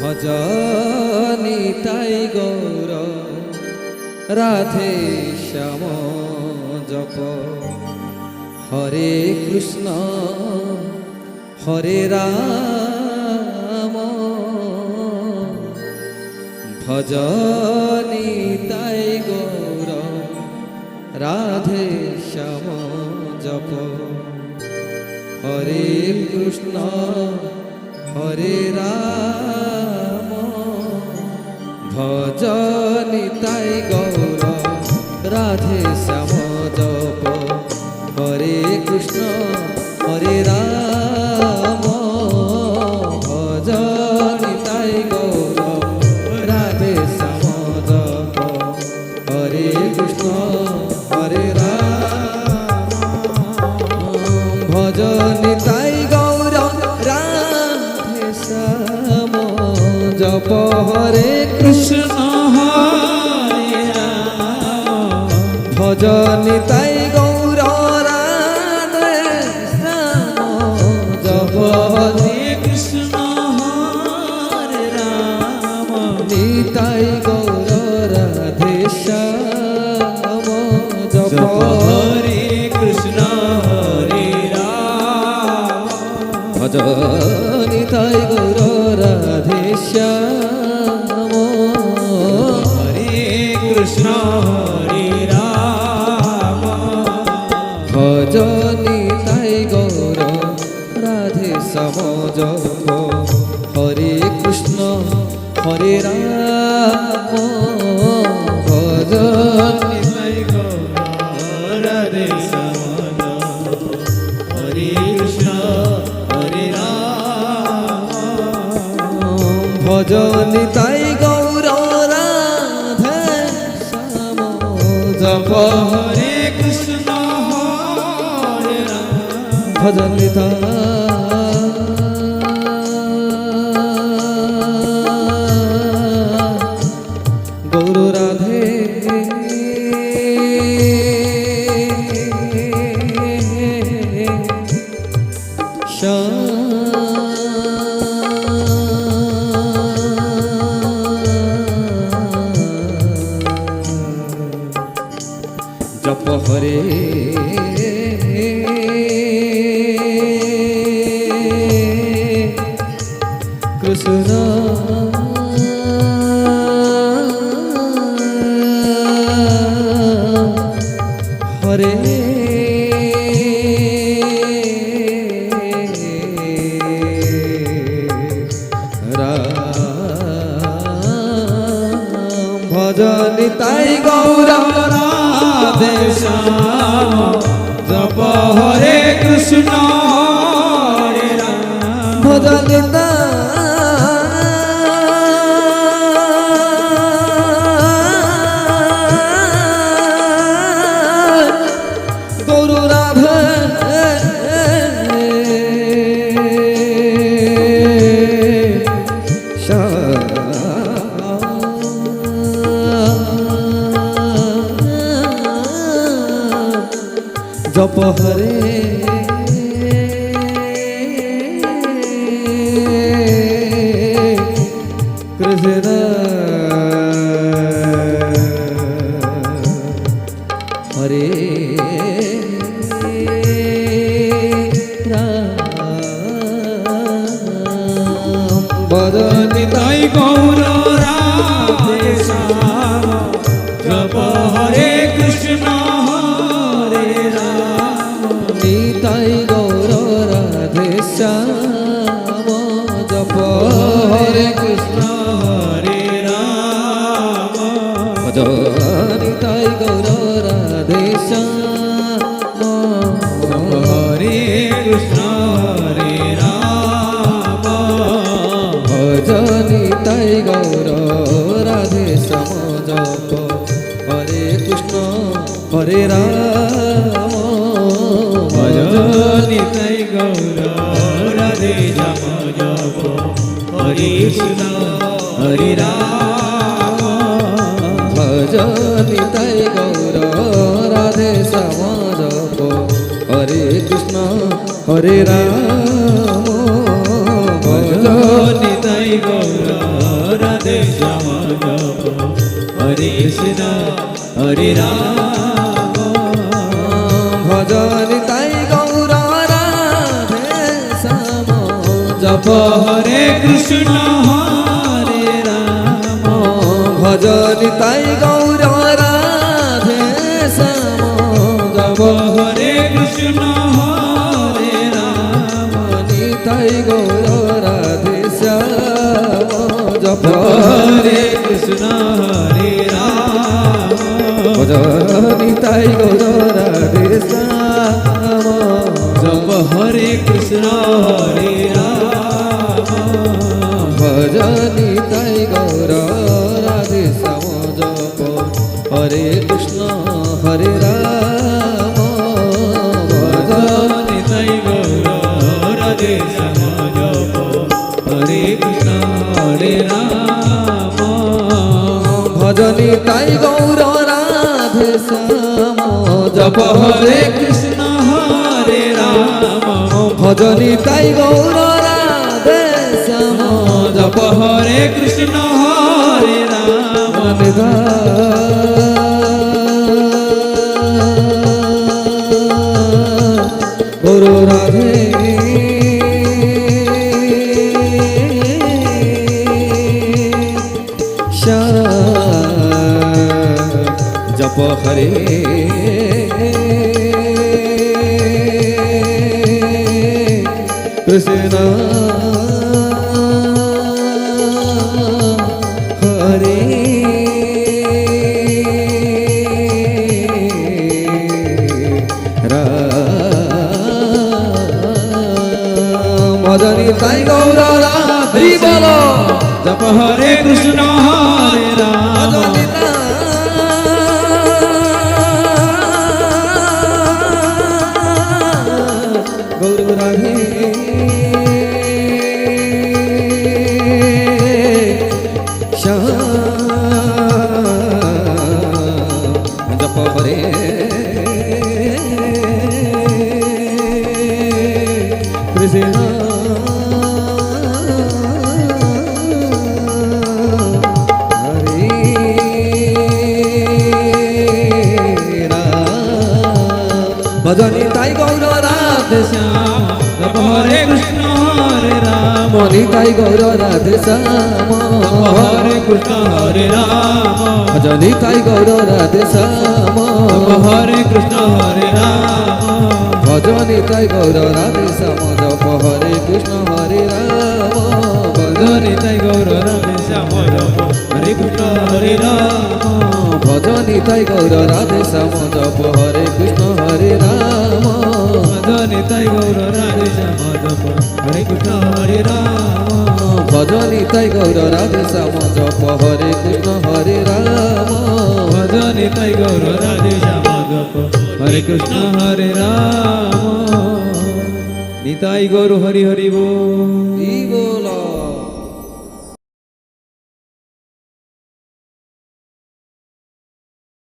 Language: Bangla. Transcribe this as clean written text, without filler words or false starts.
ভজনি তাই গৌর রাধে শ্যাম জপ হরে কৃষ্ণ হরে রাম ভজনি তাই গৌর রাধে শ্যাম জপ হরে কৃষ্ণ হরে রাম ভজনি তাই গৌর রাধে শ্যাম জপ হরে কৃষ্ণ হরে রাম ভজনি তাই গৌর রাধে শ্যাম জপ হরে কৃষ্ণ হরে রাম ভজনি তাই গৌর রাধে শ্যাম জপ হরে কৃষ্ণ হরে রাম ভজনি তাই গৌর রাধে শ্যাম জপ হরে কৃষ্ণ হরে রাম নিতাই গৌর রাধে শ্যাম জপ হরে কৃষ্ণ হরে রাম ভজনি তাই গৌর রাধে শ্যাম হরে কৃষ্ণ হরে রাম ভজনি তাই গৌর রাধে শ্যাম জপ হরে কৃষ্ণ হরে রাম ভজনি তাই গৌর রাধে শ্যাম হরে কৃষ্ণ হরে রাম ভজনি তাই গৌর রাধে শ্যাম জপ হরে কৃষ্ণ হরে রাম ভজনি গৌর রাধে জপ হরে কৃষ্ণ হরে রাম ভজনি তাই গৌর রাধে শ্যাম জপ হরে কৃষ্ণ হরে রাম ভজনি গৌর রাধে জপ হরে কৃষ্ণ হরে রাম ভজনি তাই গৌর রাধে শ্যাম জপ হরে কৃষ্ণ হরে রাম নিতাই গৌর রাধে শ্যাম জপ হরে কৃষ্ণ হরে রাম ভজনি তাই গৌর রাধে শ্যাম হরে কৃষ্ণ হরে রাম ভজনি তাই গৌর রাধে শ্যাম জপ হরে কৃষ্ণ হরে রাম ভজনি তাই গৌর রাধে শ্যাম জপ হরে কৃষ্ণ হরে রাম ভজনি তাই গৌর রাধে শ্যাম জপ হরে কৃষ্ণ হরে রাম ভজনি নিতাই গৌর রাধে শ্যাম জপ হরে কৃষ্ণ হরে রাম ভজ নিতাই গৌর রাধে শ্যাম জপ হরে কৃষ্ণ হরে রাম ভজ নিতাই গৌর রাধে শ্যাম জপ হরে কৃষ্ণ হরে রাম নিতাই গৌর রাধে শ্যাম জপ হরে কৃষ্ণ হরে রাম ভজ নিতাই গৌর রাধে শ্যাম জপ হরে কৃষ্ণ হরে রাম ভজ নিতাই গৌর রাধে শ্যাম জপ হরে কৃষ্ণ হরে রাম ভজ নিতাই গৌর রাধে শ্যাম জপ হরে কৃষ্ণ হরে রাম ভজ নিতাই গৌর রাধে শ্যাম জপ হরে কৃষ্ণ হরে রাম ভজ নিতাই গৌর রাধে শ্যাম জপ হরে কৃষ্ণ হরে রাম গৌর রাধে শ্যাম জপ হরে কৃষ্ণ হরে রাম ভজনি তাই গৌর রাধে বলো জপ হরে কৃষ্ণ হরে রাম ভজনি গৌর রাধে শ্যাম জপ হরে কৃষ্ণ হরে রাম ভজনি তাই গৌর রাধে শ্যাম জপ হরে কৃষ্ণ হরে রাম মনি তাই গৌর রাধে শ্যাম হরে কৃষ্ণ হরে রাম ভজনি তাই গৌর রাধে শ্যাম হরে কৃষ্ণ হরে রাম ভজনি তাই গৌর রাধে শ্যাম জপ হরে কৃষ্ণ হরে রাম ভজনি তাই গৌর রাধে শ্যাম জপ হরে কৃষ্ণ হরে রাম ভজনি তাই গৌর রাধে শ্যাম জপ হরে কৃষ্ণ হরে রাম ভজনি তাই গৌর রাধে শ্যাম জপ হরে কৃষ্ণ হরে রাম ভজনি তাই গৌর রাধে শ্যাম জপ হরে কৃষ্ণ হরে রাম ভজনি তাই গৌর রাধে শ্যাম জপ হরে কৃষ্ণ হরে রাম নিতাই গৌর হরি হরি বল কি বলো